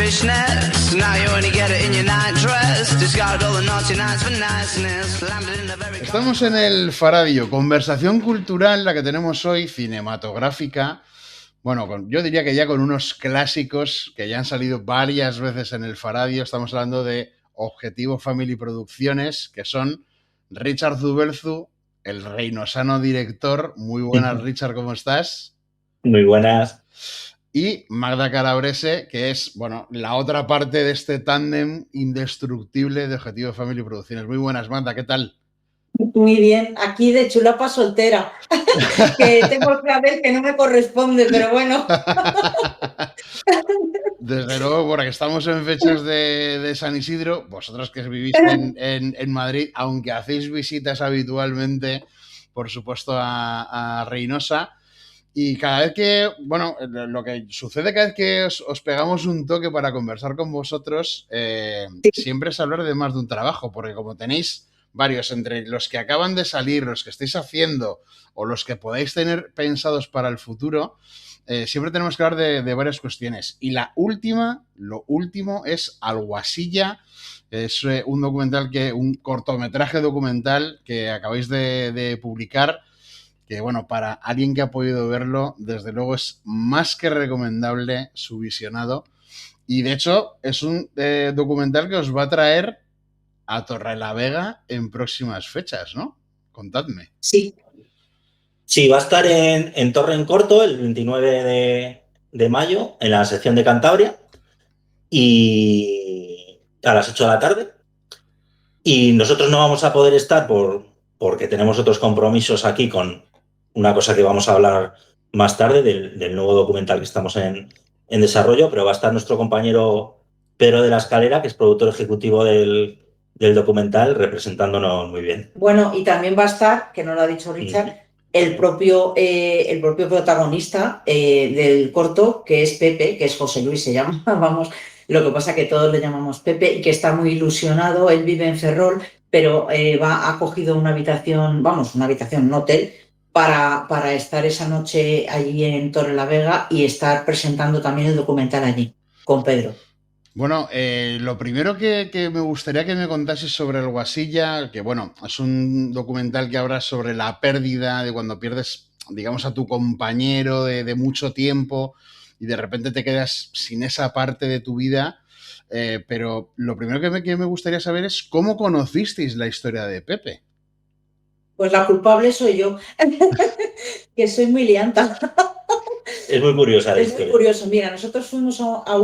foolishness. Now you only get it in your night dress. Discard all the naughty nights for niceness. Landed in a very... Estamos en el Faradio, conversación cultural, la que tenemos hoy, cinematográfica. Bueno, yo diría que ya con unos clásicos que ya han salido varias veces en el Faradio. Estamos hablando de Objetivo Family Producciones, que son Richard Zubelzu, el reinosano director. Muy buenas, Richard, ¿cómo estás? Muy buenas. Y Magda Calabrese, que es, bueno, la otra parte de este tándem indestructible de Objetivo Family Producciones. Muy buenas, Magda, ¿qué tal? Muy bien, aquí de chulapa soltera, que tengo que ver que no me corresponde, pero bueno. Desde luego, porque estamos en fechas de San Isidro, vosotros que vivís en Madrid, aunque hacéis visitas habitualmente, por supuesto, a Reynosa, y cada vez que, bueno, lo que sucede cada vez que os pegamos un toque para conversar con vosotros, siempre es hablar de más de un trabajo, porque como tenéis varios, entre los que acaban de salir, los que estáis haciendo o los que podáis tener pensados para el futuro, siempre tenemos que hablar de varias cuestiones. Y lo último es Alguacilla. Es un documental, un cortometraje documental que acabáis de publicar, que bueno, para alguien que ha podido verlo, desde luego es más que recomendable su visionado. Y de hecho es un documental que os va a traer a Torrelavega en próximas fechas, ¿no? Contadme. Sí. Sí, va a estar en Torre en Corto el 29 de mayo, en la sección de Cantabria, y a las 8 de la tarde. Y nosotros no vamos a poder estar porque tenemos otros compromisos aquí con una cosa que vamos a hablar más tarde del nuevo documental que estamos en desarrollo, pero va a estar nuestro compañero Pedro de la Escalera, que es productor ejecutivo del documental, representándonos muy bien. Bueno, y también va a estar, que no lo ha dicho Richard, el propio protagonista del corto, que es Pepe, que es José Luis, se llama, vamos, lo que pasa que todos le llamamos Pepe, y que está muy ilusionado. Él vive en Ferrol, pero ha cogido una habitación, un hotel, para estar esa noche allí en Torrelavega y estar presentando también el documental allí, con Pedro. Bueno, lo primero que me gustaría que me contases sobre Alguacilla, que bueno, es un documental que habla sobre la pérdida de cuando pierdes, digamos, a tu compañero de mucho tiempo y de repente te quedas sin esa parte de tu vida. Pero lo primero que me gustaría saber es cómo conocisteis la historia de Pepe. Pues la culpable soy yo, que soy muy lianta. Es muy curiosa la historia. Es muy curioso. Mira, nosotros fuimos a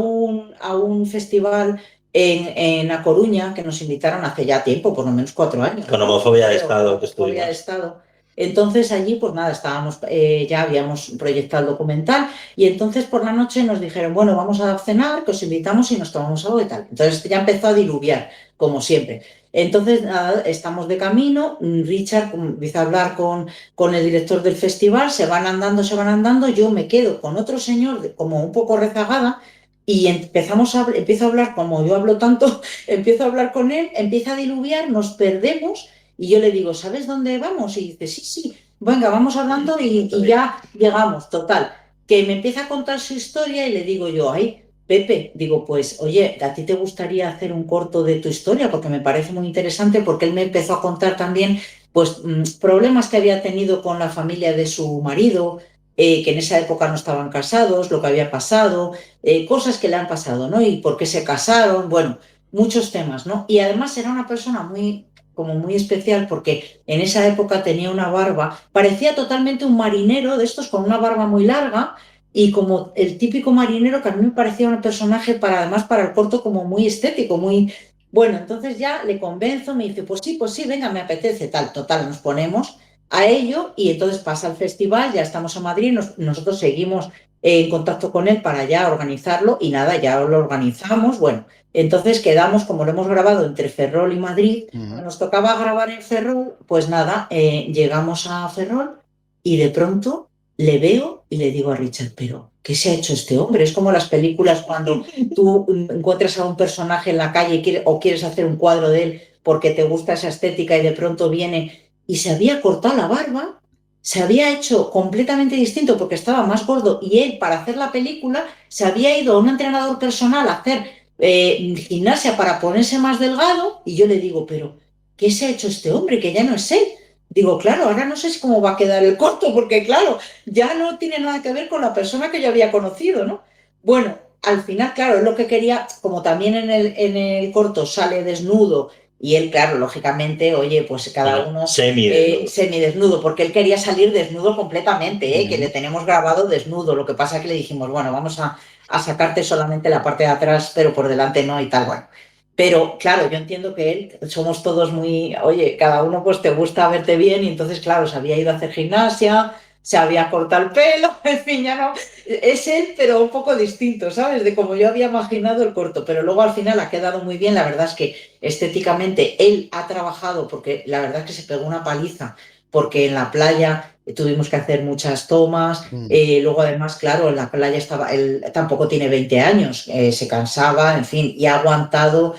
un festival en A Coruña, que nos invitaron hace ya tiempo, por lo menos 4 años. Con Homofobia de Estado que estuvimos. Homofobia de Estado. Entonces allí, pues nada, estábamos, ya habíamos proyectado el documental, y entonces por la noche nos dijeron, bueno, vamos a cenar, que os invitamos y nos tomamos algo y tal. Entonces ya empezó a diluviar, como siempre. Entonces, nada, estamos de camino, Richard empieza a hablar con el director del festival, se van andando, yo me quedo con otro señor como un poco rezagada, y empiezo a hablar, como yo hablo tanto, empiezo a hablar con él, empieza a diluviar, nos perdemos, y yo le digo, ¿sabes dónde vamos? Y dice, sí, venga, vamos hablando y ya llegamos, total. Que me empieza a contar su historia y le digo yo, ay, Pepe, digo, pues, oye, ¿a ti te gustaría hacer un corto de tu historia? Porque me parece muy interesante, porque él me empezó a contar también, pues, problemas que había tenido con la familia de su marido, que en esa época no estaban casados, lo que había pasado, cosas que le han pasado, ¿no? Y por qué se casaron, bueno, muchos temas, ¿no? Y además era una persona muy especial, porque en esa época tenía una barba, parecía totalmente un marinero de estos, con una barba muy larga, y como el típico marinero, que a mí me parecía un personaje además para el corto como muy estético, muy... Bueno, entonces ya le convenzo, me dice, pues sí, venga, me apetece, total, nos ponemos a ello, y entonces pasa el festival, ya estamos en Madrid, nosotros seguimos en contacto con él para ya organizarlo, y nada, ya lo organizamos, bueno, entonces quedamos, como lo hemos grabado entre Ferrol y Madrid, nos tocaba grabar en Ferrol, pues nada, llegamos a Ferrol y de pronto le veo y le digo a Richard, pero ¿qué se ha hecho este hombre? Es como las películas cuando tú encuentras a un personaje en la calle o quieres hacer un cuadro de él porque te gusta esa estética, y de pronto viene y se había cortado la barba se había hecho completamente distinto porque estaba más gordo y él, para hacer la película, se había ido a un entrenador personal a hacer gimnasia para ponerse más delgado y yo le digo, pero ¿qué se ha hecho este hombre? Que ya no es él. Digo, claro, ahora no sé cómo va a quedar el corto porque, claro, ya no tiene nada que ver con la persona que yo había conocido, ¿no? Bueno, al final, claro, es lo que quería, como también en el corto sale desnudo y él, claro, lógicamente, oye, pues cada Bueno, uno semidesnudo. semidesnudo, porque él quería salir desnudo completamente, que le Mm. tenemos grabado desnudo. Lo que pasa es que le dijimos, bueno, vamos a sacarte solamente la parte de atrás, pero por delante no y tal, bueno. Pero claro, yo entiendo que él, somos todos muy, oye, cada uno pues te gusta verte bien y entonces, claro, se había ido a hacer gimnasia, se había cortado el pelo, en fin, ya no, es él, pero un poco distinto, ¿sabes? De como yo había imaginado el corto, pero luego al final ha quedado muy bien, la verdad es que estéticamente él ha trabajado, porque la verdad es que se pegó una paliza, porque en la playa tuvimos que hacer muchas tomas, Mm. luego además, claro, en la playa estaba, él tampoco tiene 20 años, se cansaba, en fin, y ha aguantado,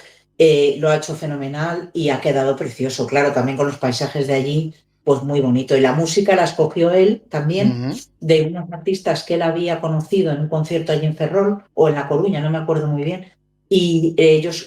lo ha hecho fenomenal y ha quedado precioso, claro, también con los paisajes de allí, pues muy bonito. Y la música la escogió él también, Ujú. de unos artistas que él había conocido en un concierto allí en Ferrol o en La Coruña, no me acuerdo muy bien, y ellos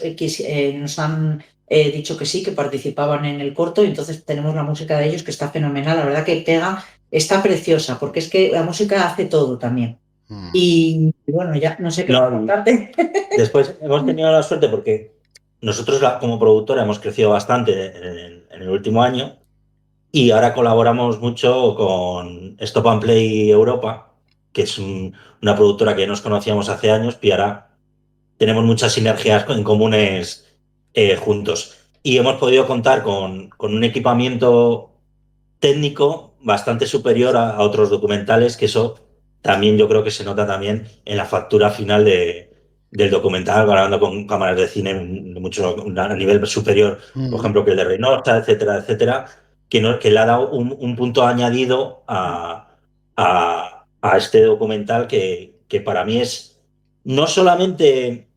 nos han dicho que sí, que participaban en el corto, y entonces tenemos la música de ellos que está fenomenal, la verdad que pega, está preciosa, porque es que la música hace todo también. Mm. Y bueno, ya no sé qué más No, contarte. después hemos tenido la suerte porque nosotros como productora hemos crecido bastante en el último año y ahora colaboramos mucho con Stop and Play Europa, que es una productora que nos conocíamos hace años y ahora tenemos muchas sinergias en comunes juntos. Y hemos podido contar con un equipamiento técnico bastante superior a otros documentales, que eso también yo creo que se nota también en la factura final del documental, grabando con cámaras de cine mucho, a nivel superior, por Mm. ejemplo, que el de Reynosa, etcétera, etcétera, que le ha dado un punto añadido a este documental que para mí es no solamente,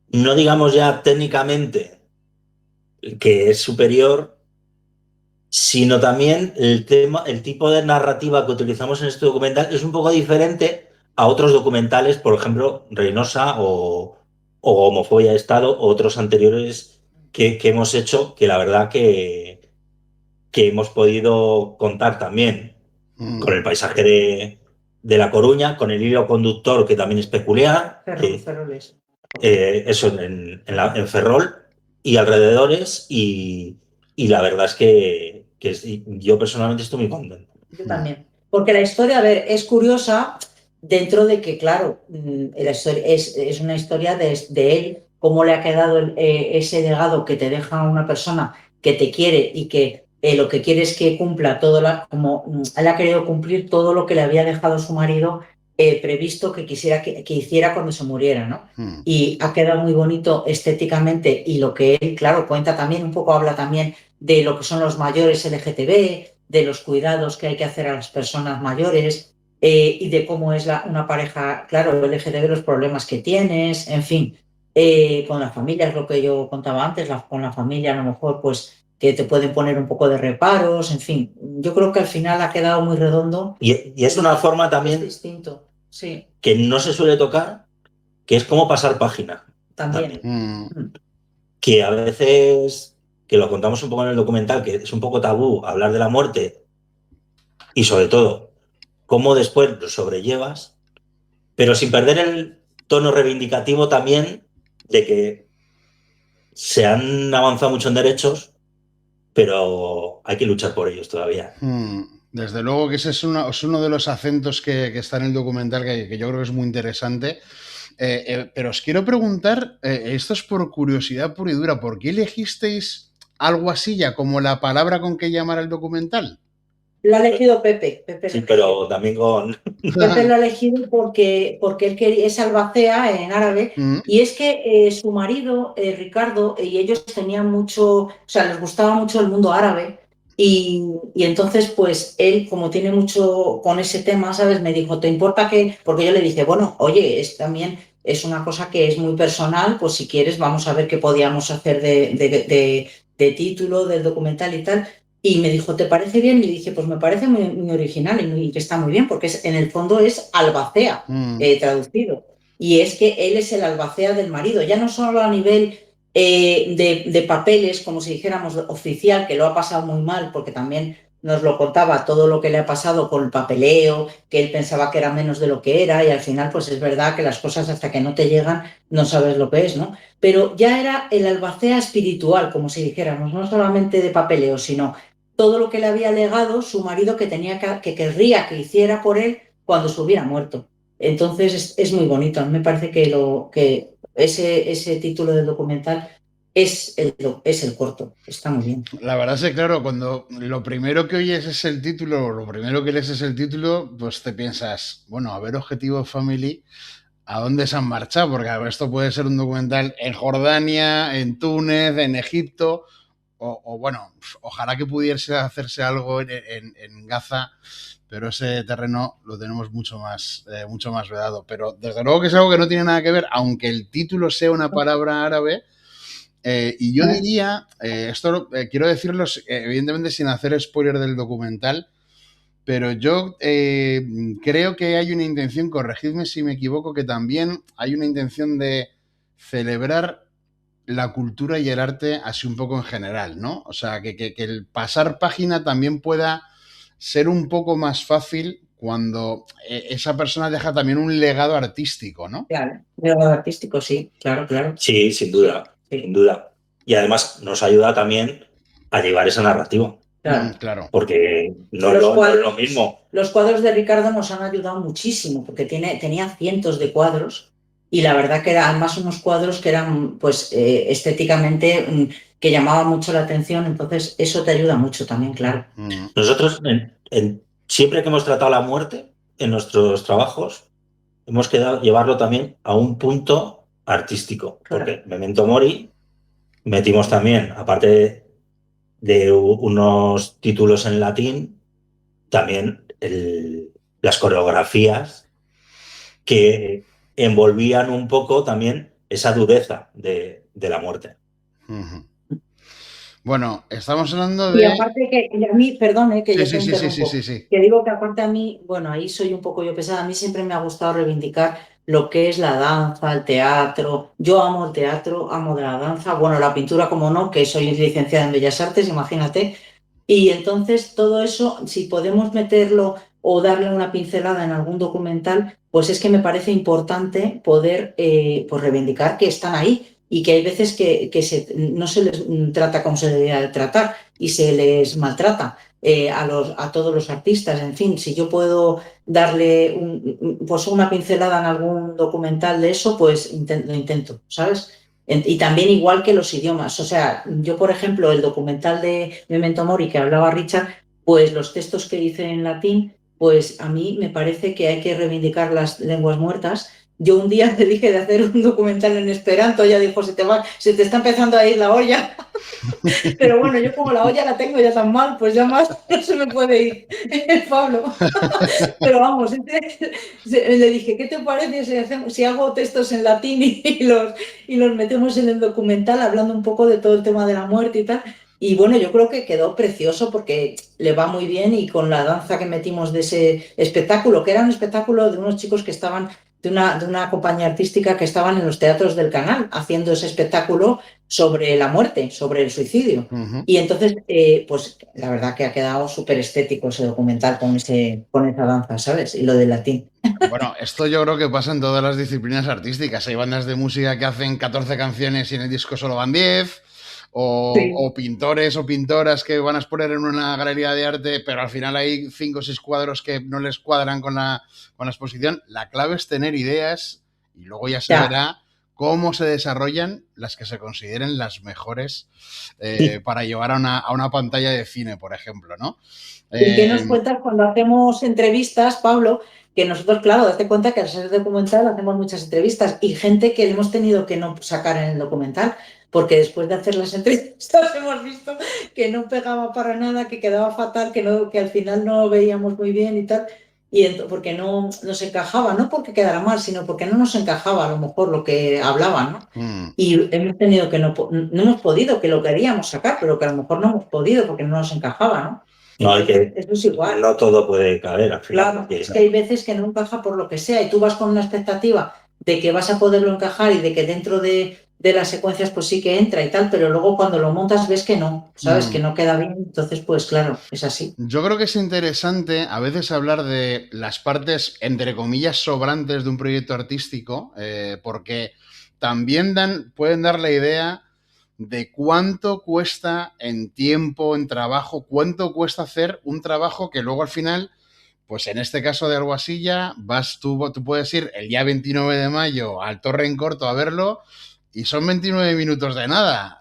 no digamos ya técnicamente, que es superior, sino también el tema, el tipo de narrativa que utilizamos en este documental es un poco diferente a otros documentales, por ejemplo, Reynosa o Homofobia de Estado o otros anteriores que hemos hecho, que la verdad que hemos podido contar también con Mm. el paisaje de La Coruña, con el hilo conductor que también es peculiar, Ferrol, Ferroles. eso en Ferrol y alrededores, y la verdad es que yo personalmente estoy muy contento. Yo Mm. también. Porque la historia, a ver, es curiosa dentro de que, claro, la historia es una historia de él, cómo le ha quedado ese legado que te deja una persona que te quiere y que lo que quiere es que cumpla todo, como él ha querido cumplir todo lo que le había dejado su marido previsto que quisiera que hiciera cuando se muriera, ¿no? Mm. Y ha quedado muy bonito estéticamente y lo que él, claro, cuenta también, un poco habla también de lo que son los mayores LGTB, de los cuidados que hay que hacer a las personas mayores y de cómo es una pareja, claro, LGTB, los problemas que tienes, en fin, con la familia, es lo que yo contaba antes, con la familia a lo mejor pues que te pueden poner un poco de reparos, en fin, yo creo que al final ha quedado muy redondo Y es una forma es también distinto, sí, que no se suele tocar, que es como pasar página también. también. Mm. Que a veces, que lo contamos un poco en el documental, que es un poco tabú hablar de la muerte y sobre todo cómo después lo sobrellevas, pero sin perder el tono reivindicativo también de que se han avanzado mucho en derechos, pero hay que luchar por ellos todavía. Mm. Desde luego que ese es uno de los acentos que está en el documental que yo creo que es muy interesante. Pero os quiero preguntar, esto es por curiosidad pura y dura, ¿por qué elegisteis algo así ya como la palabra con que llamar el documental? Lo ha elegido Pepe, Pepe lo Sí, ha elegido. pero también con... Pepe lo ha elegido porque él quería, es albacea en árabe, Mm. y es que su marido, Ricardo, y ellos tenían mucho, o sea, les gustaba mucho el mundo árabe, y entonces, pues él, como tiene mucho con ese tema, ¿sabes? Me dijo, ¿te importa que...? Porque yo le dije, bueno, oye, también es una cosa que es muy personal, pues si quieres, vamos a ver qué podíamos hacer de título del documental y tal. Y me dijo, ¿te parece bien? Y le dije, pues me parece muy original y que está muy bien, porque en el fondo es albacea, traducido. Y es que él es el albacea del marido, ya no solo a nivel de papeles, como si dijéramos oficial, que lo ha pasado muy mal, porque también nos lo contaba todo lo que le ha pasado con el papeleo, que él pensaba que era menos de lo que era, y al final pues es verdad que las cosas hasta que no te llegan no sabes lo que es, ¿no? Pero ya era el albacea espiritual, como si dijéramos, no solamente de papeleo, sino todo lo que le había legado su marido que querría que hiciera por él cuando se hubiera muerto. Entonces es muy bonito. A mí me parece que ese título del documental es el corto. Está muy bien. La verdad es que, claro, cuando lo primero que oyes es el título, o lo primero que lees es el título, pues te piensas, bueno, a ver, Objetivo Family, ¿a dónde se han marchado? Porque a ver, esto puede ser un documental en Jordania, en Túnez, en Egipto, o bueno, ojalá que pudiese hacerse algo en Gaza, pero ese terreno lo tenemos mucho más vedado. Pero desde luego que es algo que no tiene nada que ver, aunque el título sea una palabra árabe. Y yo diría, esto quiero decirlo evidentemente sin hacer spoiler del documental, pero yo creo que hay una intención, corregidme si me equivoco, que también hay una intención de celebrar la cultura y el arte así un poco en general, ¿no? O sea, que el pasar página también pueda ser un poco más fácil cuando esa persona deja también un legado artístico, ¿no? Claro, legado artístico, sí, claro, claro. Sí, sin duda, Sí, sin duda. Y además nos ayuda también a llevar esa narrativa, claro. Claro. porque no Los es lo cuadros, mismo. los cuadros de Ricardo nos han ayudado muchísimo, porque tenía cientos de cuadros y la verdad que eran más unos cuadros que eran pues estéticamente que llamaban mucho la atención, entonces eso te ayuda mucho también, claro. Nosotros, siempre que hemos tratado la muerte en nuestros trabajos, hemos quedado llevarlo también a un punto artístico, Claro. porque Memento Mori metimos también, aparte de unos títulos en latín, también las coreografías que envolvían un poco también esa dureza de la muerte. Bueno, estamos hablando Y de... aparte que a mí, perdone que Sí, yo te sí, sí, sí, sí, interrumpo, sí, sí. que digo que aparte a mí, bueno, ahí soy un poco yo pesada, a mí siempre me ha gustado reivindicar lo que es la danza, el teatro. Yo amo el teatro, amo de la danza, bueno, la pintura como no, que soy licenciada en Bellas Artes, imagínate. Y entonces todo eso, si podemos meterlo o darle una pincelada en algún documental, pues es que me parece importante poder pues reivindicar que están ahí y que hay veces que no se les trata como se debería de tratar y se les maltrata a todos los artistas. En fin, si yo puedo darle pues una pincelada en algún documental de eso, pues lo intento, ¿sabes? Y también igual que los idiomas. O sea, yo, por ejemplo, el documental de Memento Mori que hablaba Richard, pues los textos que dice en latín, pues a mí me parece que hay que reivindicar las lenguas muertas. Yo un día te dije de hacer un documental en esperanto, ya dijo, se te está empezando a ir la olla. Pero bueno, yo como la olla la tengo ya tan mal, pues ya más no se me puede ir Pablo. Pero vamos, le dije, ¿qué te parece si hago textos en latín y los metemos en el documental hablando un poco de todo el tema de la muerte y tal? Y bueno, yo creo que quedó precioso porque le va muy bien y con la danza que metimos de ese espectáculo, que era un espectáculo de unos chicos que estaban de una compañía artística que estaban en los teatros del canal haciendo ese espectáculo sobre la muerte, sobre el suicidio. Y entonces, pues la verdad que ha quedado súper estético ese documental con esa danza, ¿sabes? Y lo del latín. Bueno, esto yo creo que pasa en todas las disciplinas artísticas. Hay bandas de música que hacen 14 canciones y en el disco solo van 10. O pintores o pintoras que van a exponer en una galería de arte, pero al final hay 5 o 6 cuadros que no les cuadran con la exposición. La clave es tener ideas y luego ya se verá cómo se desarrollan las que se consideren las mejores para llevar a una pantalla de cine, por ejemplo, ¿no? ¿Y qué nos cuentas cuando hacemos entrevistas, Pablo? Que nosotros, claro, date cuenta que al ser documental hacemos muchas entrevistas y gente que le hemos tenido que no sacar en el documental, porque después de hacer las entrevistas hemos visto que no pegaba para nada, que quedaba fatal, que al final no veíamos muy bien y tal. porque no nos encajaba, no porque quedara mal, sino porque no nos encajaba a lo mejor lo que hablaban, ¿no? Y hemos tenido que no hemos podido, que lo queríamos sacar, pero que a lo mejor no hemos podido porque no nos encajaba, ¿no? No, hay que, eso es igual. No todo puede caber al final. Claro, es que hay veces que no encaja por lo que sea y tú vas con una expectativa de que vas a poderlo encajar y de que dentro de las secuencias pues sí que entra y tal, pero luego cuando lo montas ves que no, ¿sabes? Que no queda bien, entonces pues claro, es así. Yo creo que es interesante a veces hablar de las partes, entre comillas, sobrantes de un proyecto artístico, porque también pueden dar la idea de cuánto cuesta en tiempo, en trabajo, cuánto cuesta hacer un trabajo que luego al final, pues en este caso de Alguasilla, tú puedes ir el día 29 de mayo al Torre en Corto a verlo y son 29 minutos de nada,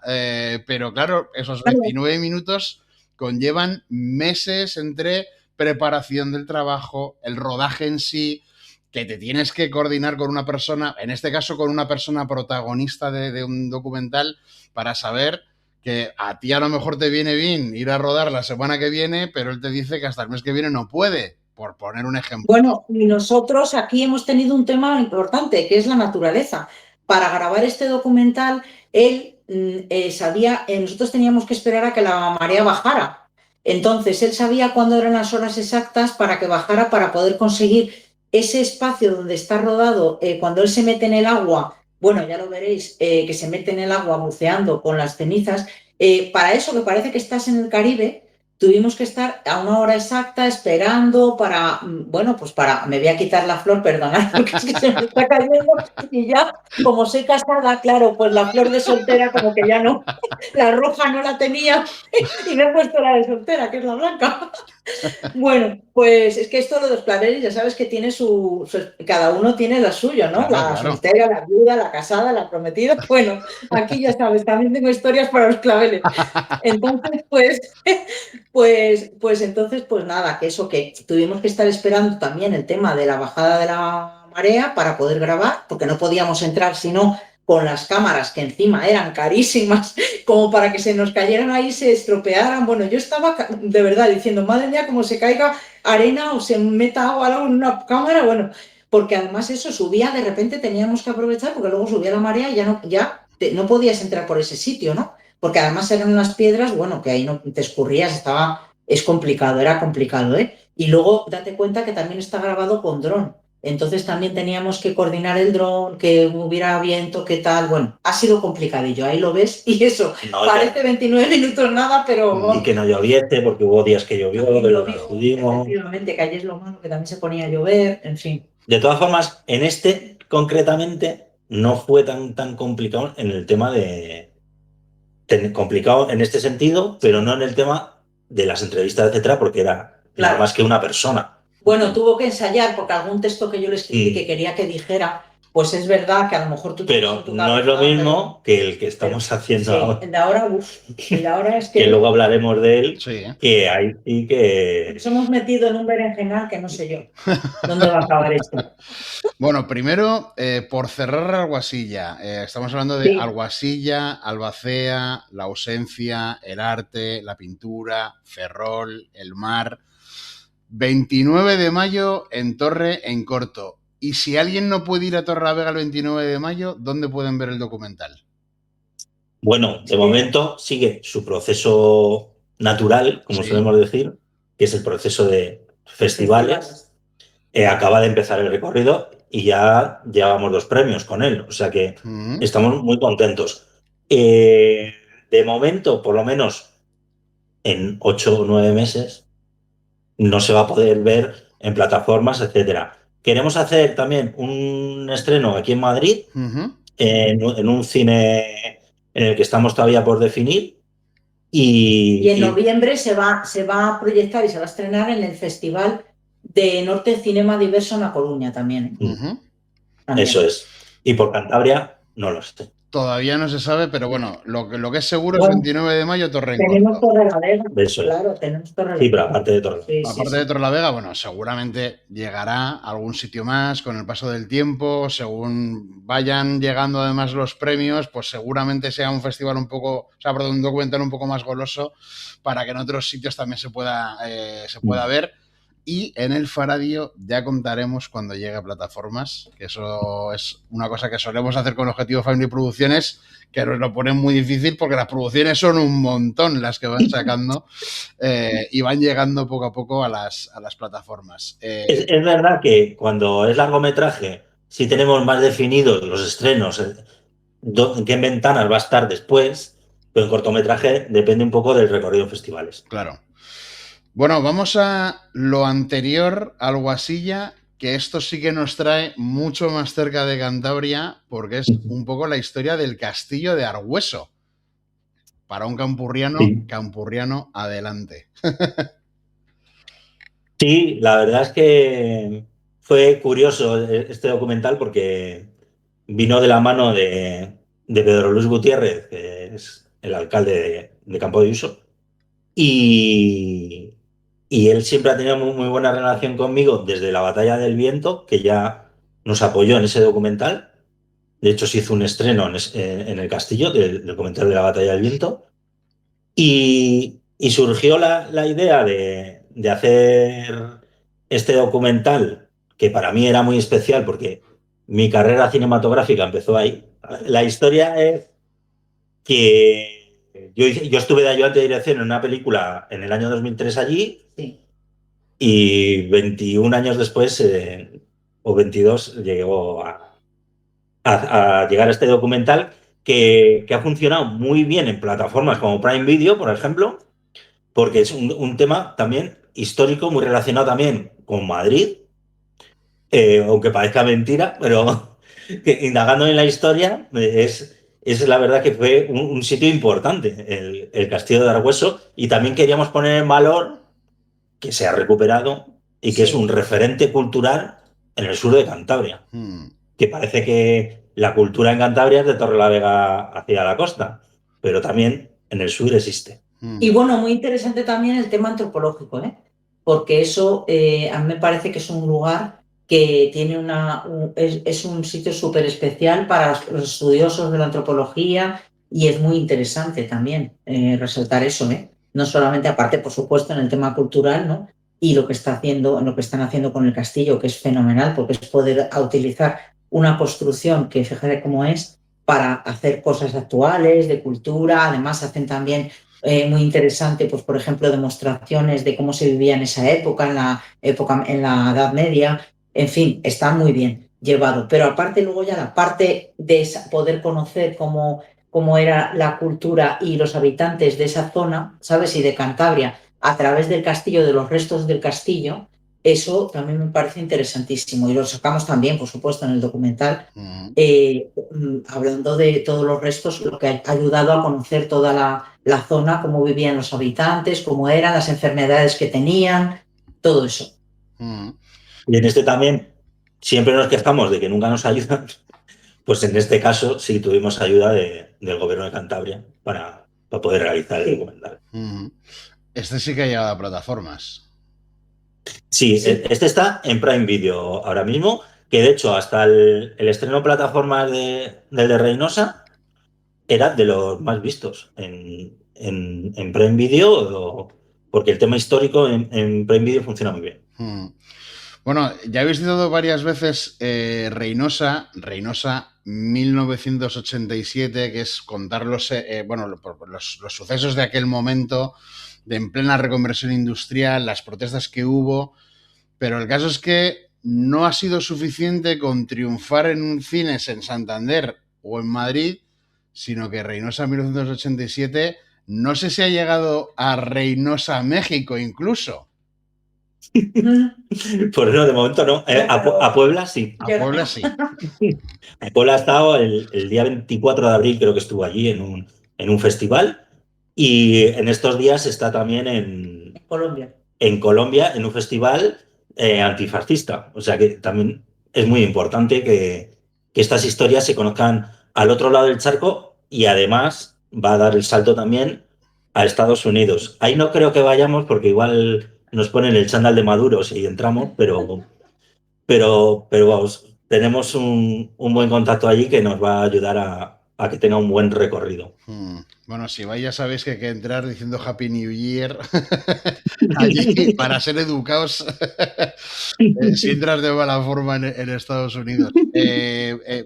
pero claro, esos 29 minutos conllevan meses entre preparación del trabajo, el rodaje en sí, que te tienes que coordinar con una persona, en este caso con una persona protagonista de un documental, para saber que a ti a lo mejor te viene bien ir a rodar la semana que viene, pero él te dice que hasta el mes que viene no puede, por poner un ejemplo. Bueno, y nosotros aquí hemos tenido un tema importante, que es la naturaleza. Para grabar este documental, él nosotros teníamos que esperar a que la marea bajara. Entonces, él sabía cuándo eran las horas exactas para que bajara, para poder conseguir ese espacio donde está rodado, cuando él se mete en el agua, bueno, ya lo veréis, que se mete en el agua buceando con las cenizas, para eso que parece que estás en el Caribe, tuvimos que estar a una hora exacta esperando para, bueno, pues me voy a quitar la flor, perdonad, porque es que se me está cayendo y ya, como soy casada, claro, pues la flor de soltera como que ya no, la roja no la tenía y me he puesto la de soltera, que es la blanca. Bueno, pues es que esto lo de los claveles, ya sabes que tiene cada uno tiene la suya, ¿no? Claro. Soltera, la viuda, la casada, la prometida. Bueno, aquí ya sabes, también tengo historias para los claveles. Entonces, pues nada, que eso que tuvimos que estar esperando también el tema de la bajada de la marea para poder grabar, porque no podíamos entrar sino con las cámaras, que encima eran carísimas, como para que se nos cayeran ahí, se estropearan. Bueno, yo estaba de verdad diciendo, madre mía, como se caiga arena o se meta agua en una cámara, bueno, porque además eso subía, de repente teníamos que aprovechar, porque luego subía la marea y no podías entrar por ese sitio, ¿no? Porque además eran unas piedras, bueno, que ahí no te escurrías, era complicado, ¿eh? Y luego date cuenta que también está grabado con dron. Entonces también teníamos que coordinar el dron, que hubiera viento, qué tal. Bueno, ha sido complicadillo, ahí lo ves. Y eso, parece 29 minutos nada, pero... Y que no lloviese, porque hubo días que llovió, pero nos pudimos. Efectivamente, que ayer es lo malo, que también se ponía a llover, en fin. De todas formas, en este concretamente no fue tan complicado en el tema complicado en este sentido, pero no en el tema de las entrevistas, etcétera, porque era nada más que una persona. Bueno, tuvo que ensayar porque algún texto que yo le escribí que quería que dijera, pues es verdad que a lo mejor tú... Pero no es lo mismo que el que estamos haciendo ahora. El de ahora es que... Que luego hablaremos de él, que ahí sí que... Nos hemos metido en un berenjenal que no sé yo dónde va a acabar esto. Bueno, primero, por cerrar Alguasilla, estamos hablando de Alguasilla, Albacea, la ausencia, el arte, la pintura, Ferrol, el mar... 29 de mayo en Torre en Corto. Y si alguien no puede ir a Torrelavega el 29 de mayo, ¿dónde pueden ver el documental? Bueno, de momento sigue su proceso natural, como solemos decir, que es el proceso de festivales. Acaba de empezar el recorrido y ya llevamos 2 premios con él. O sea que estamos muy contentos. De momento, por lo menos en 8 o 9 meses, no se va a poder ver en plataformas, etcétera. Queremos hacer también un estreno aquí en Madrid, en un cine en el que estamos todavía por definir. Y en noviembre se va a proyectar y se va a estrenar en el Festival de Norte Cinema Diverso en A Coruña también. Eso es. Y por Cantabria, no lo sé. Todavía no se sabe, pero bueno, lo que es seguro es 29 de mayo Torre en Corto. Tenemos Torrelavega. Eso es. Claro, tenemos Torrelavega. Sí, pero aparte de Torrelavega. Aparte de Torrelavega, bueno, seguramente llegará a algún sitio más con el paso del tiempo, según vayan llegando además los premios, pues seguramente sea un festival un documental un poco más goloso para que en otros sitios también se pueda ver. y en el Faradio ya contaremos cuando llegue a plataformas, que eso es una cosa que solemos hacer con Objetivo Family Producciones, que nos lo ponen muy difícil porque las producciones son un montón las que van sacando y van llegando poco a poco a las plataformas. Es verdad que cuando es largometraje, sí tenemos más definidos los estrenos, en qué ventanas va a estar después, pero en cortometraje depende un poco del recorrido en festivales. Claro. Bueno, vamos a lo anterior, al Guasilla, que esto sí que nos trae mucho más cerca de Cantabria, porque es un poco la historia del castillo de Argüeso. Para un campurriano, Sí. campurriano, adelante. Sí, la verdad es que fue curioso este documental porque vino de la mano de Pedro Luis Gutiérrez, que es el alcalde de Campo de Uso, y, y él siempre ha tenido muy buena relación conmigo desde la Batalla del Viento, que ya nos apoyó en ese documental. De hecho, se hizo un estreno en el castillo del documental de la Batalla del Viento. Y surgió la idea de hacer este documental, que para mí era muy especial porque mi carrera cinematográfica empezó ahí. La historia es que yo estuve de ayudante de dirección en una película en el año 2003 allí, Sí. y 21 años después, o 22, llegó a llegar a este documental que ha funcionado muy bien en plataformas como Prime Video, por ejemplo, porque es un tema también histórico, muy relacionado también con Madrid, aunque parezca mentira, pero que indagando en la historia, es la verdad que fue un sitio importante, el Castillo de Argüeso, y también queríamos poner en valor que se ha recuperado y que es Sí. un referente cultural en el sur de Cantabria, que parece que la cultura en Cantabria es de Torrelavega hacia la costa, pero también en el sur existe. Y bueno, muy interesante también el tema antropológico, ¿eh? Porque eso a mí me parece que es un lugar que tiene es un sitio súper especial para los estudiosos de la antropología y es muy interesante también resaltar eso, ¿eh? No solamente aparte, por supuesto, en el tema cultural, ¿no? Y lo que están haciendo con el castillo, que es fenomenal, porque es poder utilizar una construcción que fíjate cómo es para hacer cosas actuales, de cultura, además hacen también muy interesante, pues por ejemplo, demostraciones de cómo se vivía en esa época, en la Edad Media, en fin, está muy bien llevado. Pero aparte luego ya la parte de poder conocer cómo era la cultura y los habitantes de esa zona, ¿sabes? Y de Cantabria, a través del castillo, de los restos del castillo, eso también me parece interesantísimo. Y lo sacamos también, por supuesto, en el documental. Hablando de todos los restos, lo que ha ayudado a conocer toda la zona, cómo vivían los habitantes, cómo eran, las enfermedades que tenían, todo eso. Y en este también siempre nos quejamos de que nunca nos ayudan, pues en este caso sí tuvimos ayuda del gobierno de Cantabria para poder realizar el documental. Este sí que ha llegado a plataformas. Sí, este está en Prime Video ahora mismo, que de hecho hasta el estreno en plataformas del de Reynosa era de los más vistos en Prime Video, porque el tema histórico en Prime Video funciona muy bien. Bueno, ya habéis citado varias veces Reynosa 1987, que es contar los sucesos de aquel momento, de en plena reconversión industrial, las protestas que hubo, pero el caso es que no ha sido suficiente con triunfar en cines en Santander o en Madrid, sino que Reynosa 1987, no sé si ha llegado a Reynosa, México incluso. Pues no, de momento no. A Puebla sí. A Puebla sí. A Puebla ha estado el día 24 de abril, creo que estuvo allí en un festival. Y en estos días está también en Colombia. En Colombia, en un festival antifascista. O sea que también es muy importante que estas historias se conozcan al otro lado del charco, y además va a dar el salto también a Estados Unidos. Ahí no creo que vayamos porque igual nos ponen el chándal de Maduro si entramos, pero vamos, tenemos un buen contacto allí que nos va a ayudar a que tenga un buen recorrido. Bueno, si vais ya sabéis que hay que entrar diciendo Happy New Year allí para ser educados si entras de mala forma en Estados Unidos.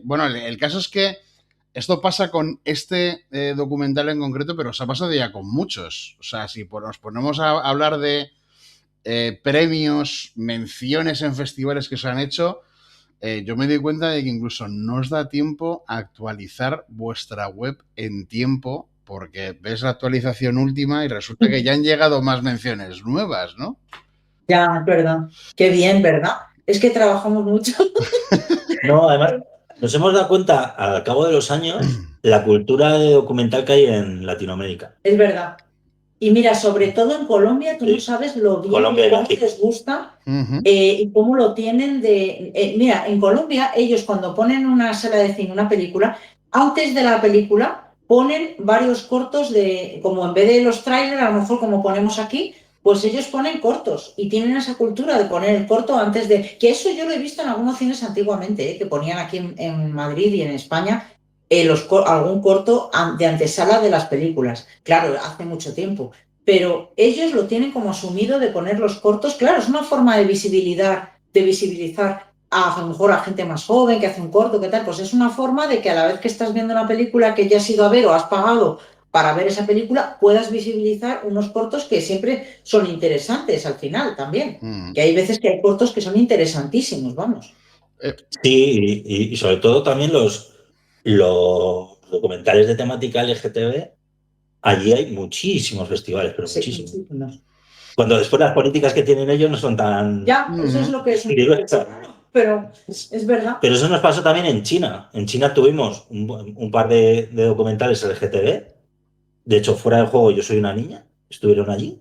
Bueno, el caso es que esto pasa con este documental en concreto, pero se ha pasado ya con muchos. O sea, si nos ponemos a hablar de premios, menciones en festivales que se han hecho, yo me doy cuenta de que incluso no os da tiempo a actualizar vuestra web en tiempo, porque ves la actualización última y resulta que ya han llegado más menciones nuevas, ¿no? Ya, es verdad. Qué bien, ¿verdad? Es que trabajamos mucho. No, además, nos hemos dado cuenta al cabo de los años la cultura de documental que hay en Latinoamérica. Es verdad. Y mira, sobre todo en Colombia, tú no sabes lo bien Colombia y cómo México. les gusta y cómo lo tienen de... mira, en Colombia ellos cuando ponen una sala de cine, una película, antes de la película ponen varios cortos de, como en vez de los trailers, a lo mejor como ponemos aquí, pues ellos ponen cortos y tienen esa cultura de poner el corto antes de... Que eso yo lo he visto en algunos cines antiguamente, que ponían aquí en Madrid y en España algún corto de antesala de las películas. Claro, hace mucho tiempo. Pero ellos lo tienen como asumido de poner los cortos. Claro, es una forma de visibilizar a lo mejor a gente más joven que hace un corto, ¿qué tal? Pues es una forma de que a la vez que estás viendo una película que ya has ido a ver o has pagado para ver esa película, puedas visibilizar unos cortos que siempre son interesantes al final también. Que hay veces que hay cortos que son interesantísimos, vamos. Sí, y sobre todo también los documentales de temática LGTB, allí hay muchísimos festivales, pero Sí, muchísimos. muchísimos. Cuando después las políticas que tienen ellos no son tan... Ya, eso es lo que es un pero es verdad. Pero eso nos pasó también en China. En China tuvimos un par de documentales LGTB. De hecho, fuera del juego Yo soy una niña. Estuvieron allí.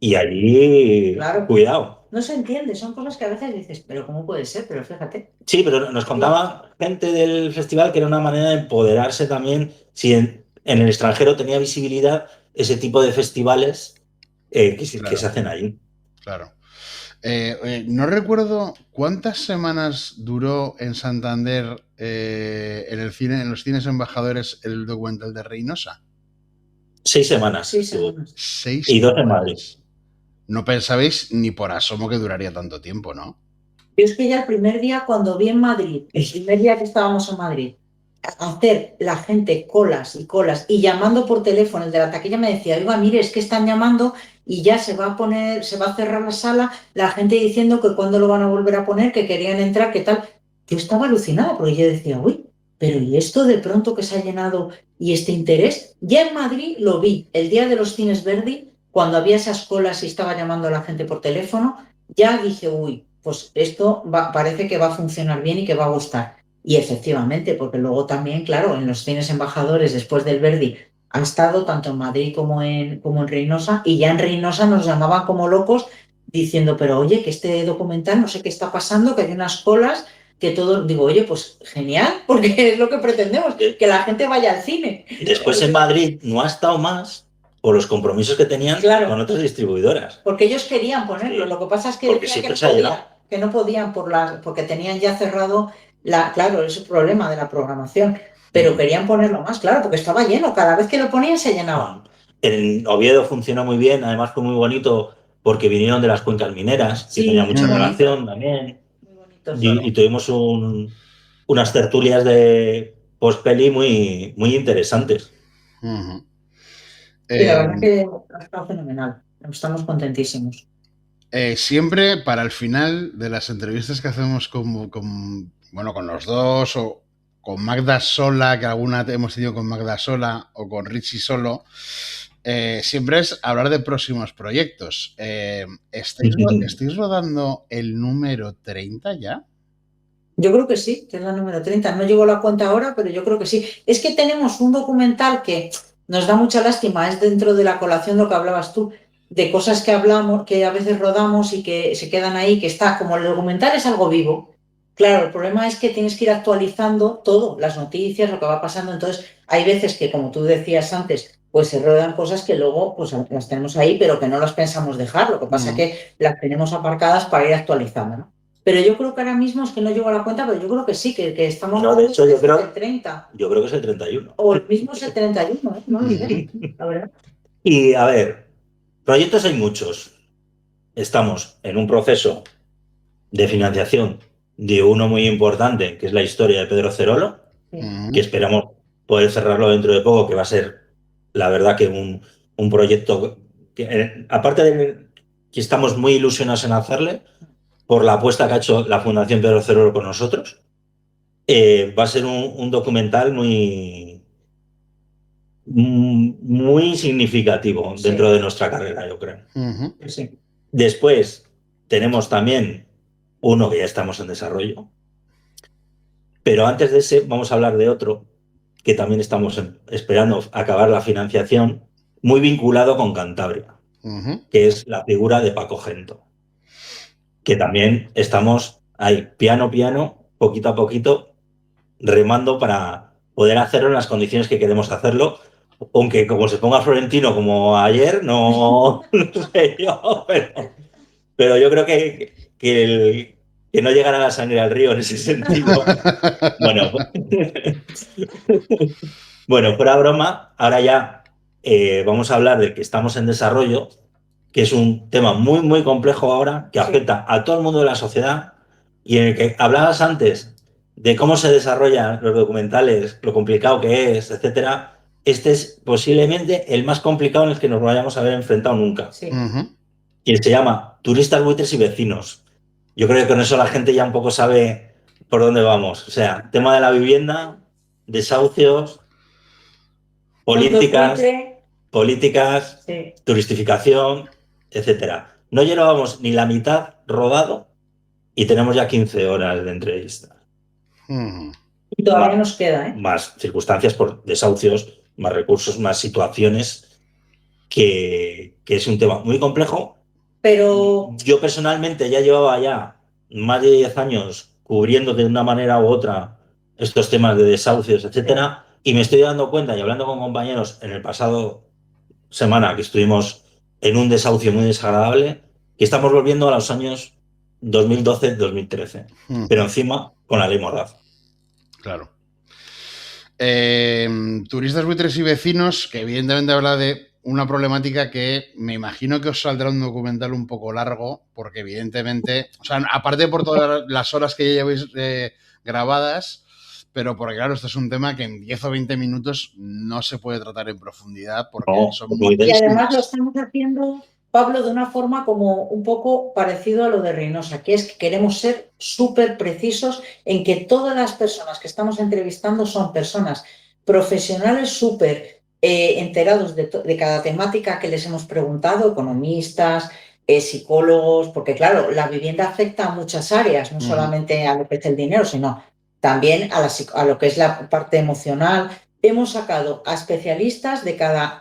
Y allí, Claro. Cuidado. No se entiende, son cosas que a veces dices, pero ¿cómo puede ser? Pero fíjate. Sí, pero nos contaba gente del festival que era una manera de empoderarse también. Si en el extranjero tenía visibilidad ese tipo de festivales que se hacen allí. Claro. No recuerdo cuántas semanas duró en Santander en los cines embajadores el documental de Reynosa. 6 semanas. 6 semanas. 6 y 2 en semanas. Madrid. No pensabais ni por asomo que duraría tanto tiempo, ¿no? Yo es que ya el primer día cuando vi en Madrid, el primer día que estábamos en Madrid, hacer la gente colas y colas y llamando por teléfono, el de la taquilla me decía, oiga, mire, es que están llamando y ya se va a cerrar la sala, la gente diciendo que cuándo lo van a volver a poner, que querían entrar, que tal. Yo estaba alucinada porque yo decía, uy, pero ¿y esto de pronto que se ha llenado y este interés? Ya en Madrid lo vi, el día de los cines Verdi, cuando había esas colas y estaba llamando a la gente por teléfono, ya dije, uy, pues esto parece que va a funcionar bien y que va a gustar. Y efectivamente, porque luego también, claro, en los cines embajadores después del Verdi ha estado tanto en Madrid como en Reynosa, y ya en Reynosa nos llamaban como locos diciendo, pero oye, que este documental no sé qué está pasando, que hay unas colas, que todo, digo, oye, pues genial, porque es lo que pretendemos, que la gente vaya al cine. Después en Madrid no ha estado más por los compromisos que tenían con otras distribuidoras. Porque ellos querían ponerlo, lo que pasa es que decían que no podían porque tenían ya cerrado claro, ese problema de la programación, pero querían ponerlo más, claro, porque estaba lleno, cada vez que lo ponían se llenaba. En Oviedo funcionó muy bien, además fue muy bonito porque vinieron de las cuencas mineras, que tenía mucha relación también. Muy bonito, Y tuvimos unas tertulias de post-peli muy interesantes. Sí, la verdad que ha estado fenomenal, estamos contentísimos. Siempre para el final de las entrevistas que hacemos con los dos o con Magda sola, que alguna hemos tenido con Magda sola o con Richie solo, siempre es hablar de próximos proyectos. ¿Estáis rodando el número 30 ya? Yo creo que sí, que es la número 30. No llevo la cuenta ahora, pero yo creo que sí. Es que tenemos un documental que nos da mucha lástima, es dentro de la colación lo que hablabas tú, de cosas que hablamos, que a veces rodamos y que se quedan ahí, que está, como el documental es algo vivo. Claro, el problema es que tienes que ir actualizando todo, las noticias, lo que va pasando. Entonces, hay veces que, como tú decías antes, pues se rodan cosas que luego pues las tenemos ahí, pero que no las pensamos dejar. Lo que pasa es que las tenemos aparcadas para ir actualizando, ¿no? Pero yo creo que ahora mismo es que no llego a la cuenta, pero yo creo que sí, que estamos No, de hecho, el 30. yo creo que es el 31. O el mismo es el 31, ¿eh? No lo diré, la verdad. Y a ver, proyectos hay muchos. Estamos en un proceso de financiación de uno muy importante, que es la historia de Pedro Cerolo, que esperamos poder cerrarlo dentro de poco, que va a ser, la verdad, que un proyecto que, aparte de que estamos muy ilusionados en hacerle, por la apuesta que ha hecho la Fundación Pedro Cerolo con nosotros, va a ser un documental muy significativo dentro de nuestra carrera, yo creo. Sí. Después tenemos también uno que ya estamos en desarrollo, pero antes de ese vamos a hablar de otro que también estamos esperando acabar la financiación, muy vinculado con Cantabria, que es la figura de Paco Gento, que también estamos ahí, piano, poquito a poquito, remando para poder hacerlo en las condiciones que queremos hacerlo, aunque como se ponga Florentino como ayer, no, no sé yo, pero yo creo que no llegará la sangre al río en ese sentido. Bueno, bueno, fuera broma, ahora ya vamos a hablar del que estamos en desarrollo, que es un tema muy complejo ahora, que afecta a todo el mundo de la sociedad y en el que hablabas antes de cómo se desarrollan los documentales, lo complicado que es, etcétera. Este es posiblemente el más complicado en el que nos vayamos a ver enfrentado nunca. Sí. Y se llama Turistas, buitres y vecinos. Yo creo que con eso la gente ya un poco sabe por dónde vamos. O sea, tema de la vivienda, desahucios, políticas, Sí. turistificación, etcétera. No llevábamos ni la mitad rodado y tenemos ya 15 horas de entrevista. Y todavía nos queda, ¿eh? Más circunstancias por desahucios, más recursos, más situaciones, que es un tema muy complejo. Pero Yo personalmente ya llevaba ya más de 10 años cubriendo de una manera u otra estos temas de desahucios, etcétera, y me estoy dando cuenta y hablando con compañeros en el pasado semana que estuvimos en un desahucio muy desagradable, que estamos volviendo a los años 2012-2013, pero encima con la ley Mordaza. Claro. Turistas, buitres y vecinos, que evidentemente habla de una problemática que me imagino que os saldrá un documental un poco largo, porque evidentemente, o sea, aparte por todas las horas que ya lleváis grabadas, pero porque claro, esto es un tema que en 10 o 20 minutos no se puede tratar en profundidad, porque son muy y además lo estamos haciendo, Pablo, de una forma como un poco parecido a lo de Reynosa, que es que queremos ser súper precisos en que todas las personas que estamos entrevistando son personas profesionales súper enterados de cada temática que les hemos preguntado, economistas, psicólogos, porque claro, la vivienda afecta a muchas áreas, no solamente a lo que es el dinero, sino también a lo que es la parte emocional. Hemos sacado a especialistas de cada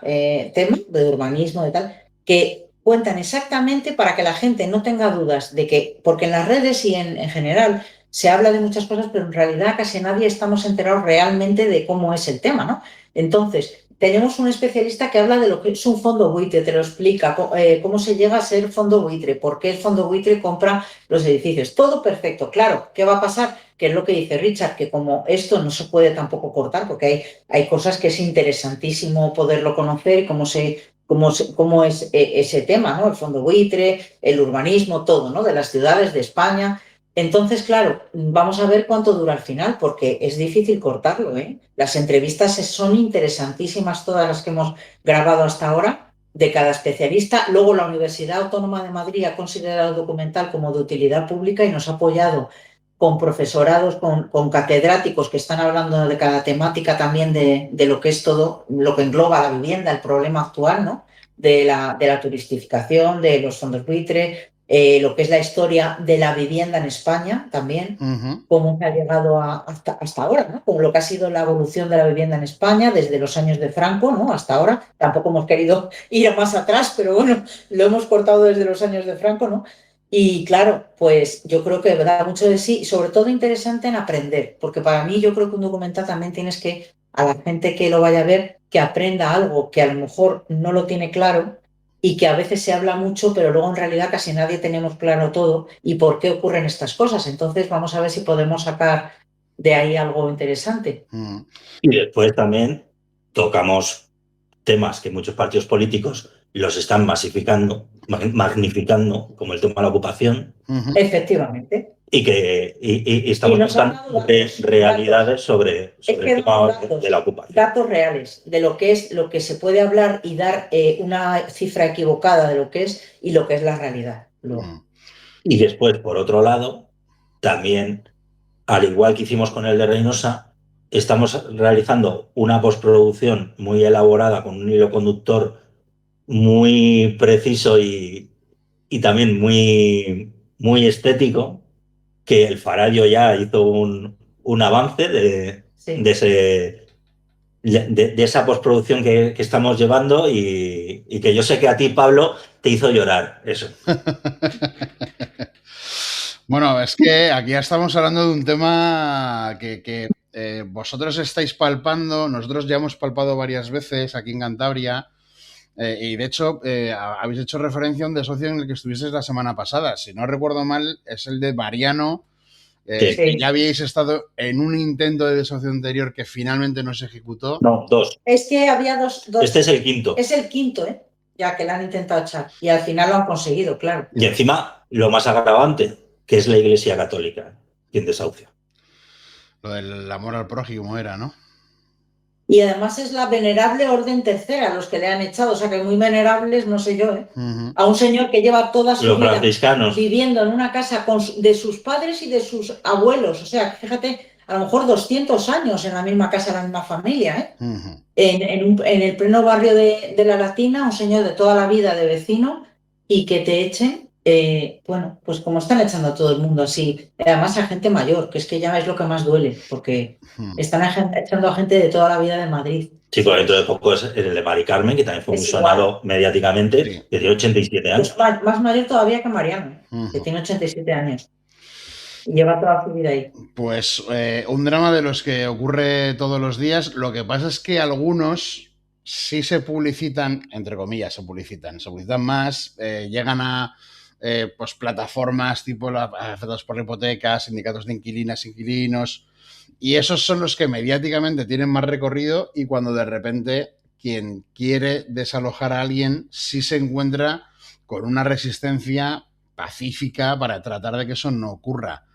tema, de urbanismo, de tal, que cuentan exactamente para que la gente no tenga dudas de que, porque en las redes y en general se habla de muchas cosas, pero en realidad casi nadie estamos enterados realmente de cómo es el tema, ¿no? Entonces, tenemos un especialista que habla de lo que es un fondo buitre, te lo explica, cómo se llega a ser fondo buitre, por qué el fondo buitre compra los edificios. Todo perfecto, claro. ¿Qué va a pasar? Que es lo que dice Richard, que como esto no se puede tampoco cortar, porque hay cosas que es interesantísimo poderlo conocer y cómo es ese tema, ¿no? El fondo buitre, el urbanismo, todo, ¿no? De las ciudades de España. Entonces, claro, vamos a ver cuánto dura al final, porque es difícil cortarlo, ¿eh? Las entrevistas son interesantísimas, todas las que hemos grabado hasta ahora, de cada especialista. Luego, la Universidad Autónoma de Madrid ha considerado el documental como de utilidad pública y nos ha apoyado con profesorados, con catedráticos que están hablando de cada temática también de lo que es todo, lo que engloba la vivienda, el problema actual, ¿no? De la turistificación, de los fondos buitre, lo que es la historia de la vivienda en España también, cómo se ha llegado hasta ahora, ¿no? Como lo que ha sido la evolución de la vivienda en España desde los años de Franco, ¿no? Hasta ahora. Tampoco hemos querido ir más atrás, pero bueno, lo hemos cortado desde los años de Franco, ¿no? Y claro, pues yo creo que da mucho de sí y sobre todo interesante en aprender, porque para mí yo creo que un documental también tienes que, a la gente que lo vaya a ver, que aprenda algo que a lo mejor no lo tiene claro y que a veces se habla mucho, pero luego en realidad casi nadie tenemos claro todo y por qué ocurren estas cosas. Entonces vamos a ver si podemos sacar de ahí algo interesante. Y después también tocamos temas que muchos partidos políticos los están magnificando, como el tema de la ocupación, Efectivamente. y estamos nos han buscando dado datos, realidades sobre Es que el tema datos, de la ocupación. datos reales de lo que es, lo que se puede hablar y dar una cifra equivocada de lo que es y lo que es la realidad. Y después, por otro lado, también, al igual que hicimos con el de Reynosa, estamos realizando una postproducción muy elaborada con un hilo conductor muy preciso y también muy, muy estético, que el Faradio ya hizo un avance de esa postproducción que estamos llevando y que yo sé que a ti, Pablo, te hizo llorar eso. Bueno, es que aquí ya estamos hablando de un tema que vosotros estáis palpando, nosotros ya hemos palpado varias veces aquí en Cantabria, y de hecho habéis hecho referencia a un desahucio en el que estuvisteis la semana pasada. Si no recuerdo mal, es el de Mariano, que ya habíais estado en un intento de desahucio anterior que finalmente no se ejecutó. No, 2. Es que había dos. Este es el quinto. Es el quinto, ya que lo han intentado echar. Y al final lo han conseguido, claro. Y encima, lo más agravante, que es la Iglesia Católica quien desahucia. Lo del amor al prójimo era, ¿no? Y además es la venerable orden tercera los que le han echado, o sea que muy venerables, no sé yo, a un señor que lleva toda su vida viviendo en una casa de sus padres y de sus abuelos, o sea, fíjate, a lo mejor 200 años en la misma casa, la misma familia, en el pleno barrio de La Latina, un señor de toda la vida de vecino y que te echen. Bueno, pues como están echando a todo el mundo así, además a gente mayor, que es que ya es lo que más duele, porque están echando a gente de toda la vida de Madrid. Sí, pues dentro de poco es el de Mari Carmen, que también fue muy sonado mediáticamente, que tiene 87 años. Es más mayor todavía que Mariano, que tiene 87 años. Y lleva toda su vida ahí. Pues un drama de los que ocurre todos los días. Lo que pasa es que algunos sí se publicitan, entre comillas, se publicitan más, llegan a pues plataformas tipo afectados por la hipoteca, sindicatos de inquilinas, inquilinos, y esos son los que mediáticamente tienen más recorrido, y cuando de repente quien quiere desalojar a alguien sí se encuentra con una resistencia pacífica para tratar de que eso no ocurra.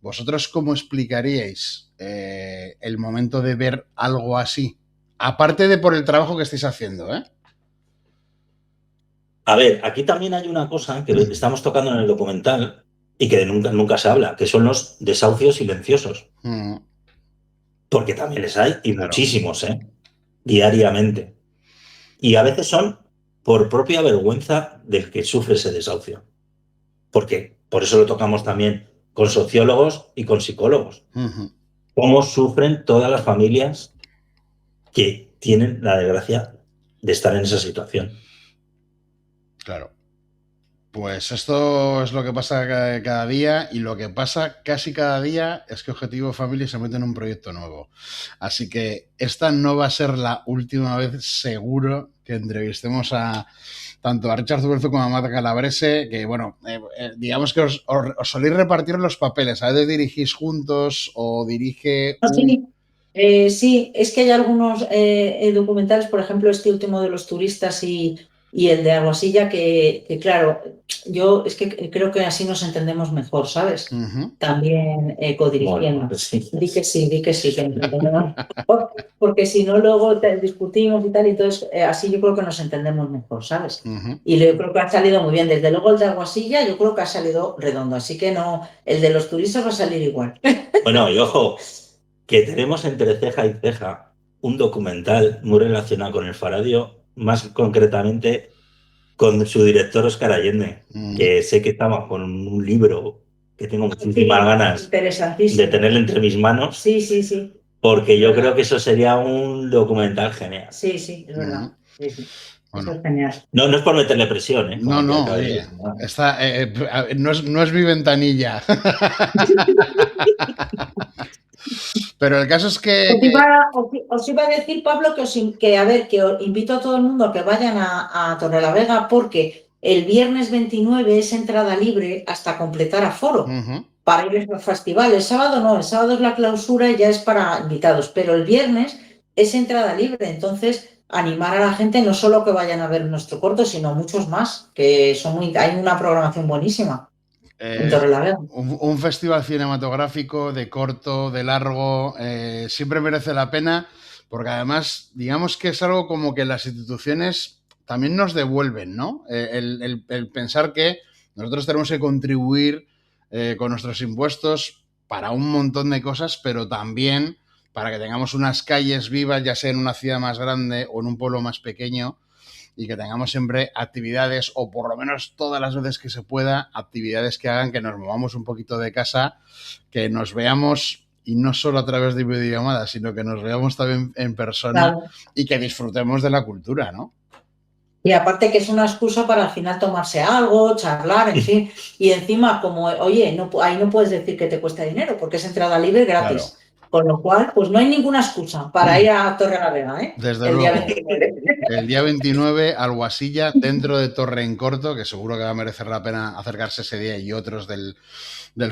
¿Vosotros cómo explicaríais el momento de ver algo así? Aparte de por el trabajo que estáis haciendo, ¿eh? A ver, aquí también hay una cosa que estamos tocando en el documental y que nunca se habla, que son los desahucios silenciosos. Porque también les hay, y muchísimos, diariamente. Y a veces son por propia vergüenza del que sufre ese desahucio. Porque por eso lo tocamos también con sociólogos y con psicólogos. Cómo sufren todas las familias que tienen la desgracia de estar en esa situación. Claro. Pues esto es lo que pasa cada día, y lo que pasa casi cada día es que Objetivo Familia se mete en un proyecto nuevo. Así que esta no va a ser la última vez, seguro, que entrevistemos tanto a Richard Zuberzo como a Marta Calabrese, que bueno, digamos que os soléis repartir los papeles. A veces dirigís juntos o dirige... Sí, es que hay algunos documentales, por ejemplo, este último de los turistas y el de Aguasilla, que claro, yo es que creo que así nos entendemos mejor, ¿sabes? También codirigiendo. Bueno, sí. Di que sí, que entendemos. Porque si no, luego discutimos y tal, y entonces así yo creo que nos entendemos mejor, ¿sabes? Y yo creo que ha salido muy bien. Desde luego el de Aguasilla yo creo que ha salido redondo, así que no, el de los turistas va a salir igual. Bueno, y ojo, que tenemos entre ceja y ceja un documental muy relacionado con el Faradio, más concretamente con su director Óscar Allende, que sé que estamos con un libro que tengo muchísimas ganas de tenerlo entre mis manos. Sí. Porque yo creo que eso sería un documental genial. Sí, es verdad. Sí. Bueno. Eso es genial. No es por meterle presión, ¿eh? No, oye, no es mi ventanilla. Pero el caso es que... Os iba a decir, Pablo, que os invito a todo el mundo a que vayan a Torrelavega porque el viernes 29 es entrada libre hasta completar aforo para ir al festival. El sábado no, el sábado es la clausura y ya es para invitados, pero el viernes es entrada libre, entonces animar a la gente no solo que vayan a ver nuestro corto, sino muchos más, que hay una programación buenísima. Un festival cinematográfico de corto, de largo, siempre merece la pena porque además, digamos que es algo como que las instituciones también nos devuelven, ¿no? El pensar que nosotros tenemos que contribuir con nuestros impuestos para un montón de cosas, pero también para que tengamos unas calles vivas, ya sea en una ciudad más grande o en un pueblo más pequeño, y que tengamos siempre actividades, o por lo menos todas las veces que se pueda, actividades que hagan que nos movamos un poquito de casa, que nos veamos, y no solo a través de videollamadas, sino que nos veamos también en persona, claro, y que disfrutemos de la cultura, ¿no? Y aparte que es una excusa para al final tomarse algo, charlar, en fin. Y encima, como, oye, ahí no puedes decir que te cuesta dinero, porque es entrada libre gratis. Claro. Con lo cual, pues no hay ninguna excusa para ir a Torrelavega, ¿eh? Desde luego. Día 29. El día 29, Alguasilla, dentro de Torre en Corto, que seguro que va a merecer la pena acercarse ese día y otros del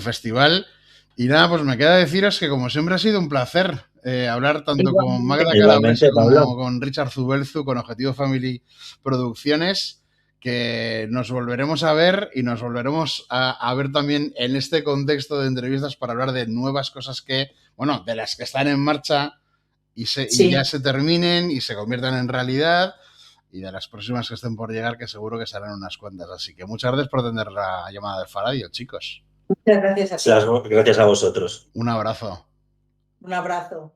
festival. Y nada, pues me queda deciros que como siempre ha sido un placer hablar tanto con Magda Calabrese como con Richard Zubelzu, con Objetivo Family Producciones, que nos volveremos a ver y nos volveremos a ver también en este contexto de entrevistas para hablar de nuevas cosas que, bueno, de las que están en marcha y ya se terminen y se conviertan en realidad, y de las próximas que estén por llegar, que seguro que serán unas cuantas. Así que muchas gracias por atender la llamada de Faradio, chicos. Muchas gracias a ti. Gracias a vosotros. Un abrazo. Un abrazo.